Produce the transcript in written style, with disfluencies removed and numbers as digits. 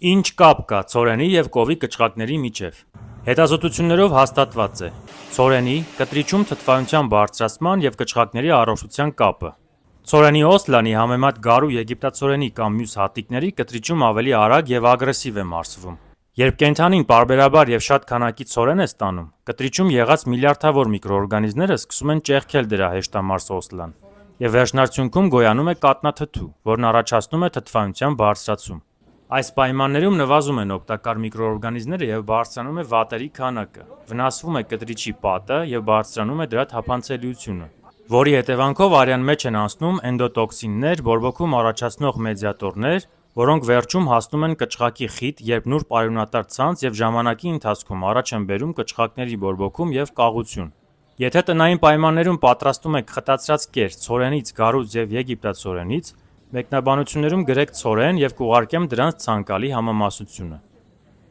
Ինչ կապ կա ցորենի և կովի կճղակների միջև։ Հետազոտություններով հաստատված է ցորենի, կտրիչում թթվայնության բարձրացման և կճղակների առողջության կապը։ Ցորենի օսլանի համեմատ գարու եգիպտացորենի կամ մյուս հատիկների կտրիչում ավելի արագ և ագրեսիվ է մարսվում։ Երբ կենդանին պարբերաբար և շատ քանակի ցորեն է ստանում, կտրիչում եղած միլիարդավոր միկրոօրգանիզմները սկսում են ճեղքել դրա հեշտամարս օսլան, և վերջնարդյունքում գոյանում է կաթնաթթու, որն առաջացնում է թթվայնության բարձրացում։ Այս պայմաններում նվազում են օգտակար միկրոօրգանիզմները և բարձրանում է վատերի քանակը, վնասվում է կտրիչի պատը և բարձրանում է դրա թափանցելիությունը, որի հետևանքով արյան մեջ են անցնում էնդոտոքսիններ, բորբոքում առաջացնող մեդիատորներ, որոնք վերջում հասնում են կճղակի խիտ, երբ նուրբ արյունատար ցանց և ժամանակի ընթացքում առաջ են բերում կճղակների բորբոքում և կաղություն։ Եթե տնային պայմաններում պատրաստում եք խտացրած կեრძ ցորենից, գարուց և եգիպտացորենից, մեկնաբանություններում գրեք ցորեն և կուղարկեմ դրանց ցանկալի համամասությունը։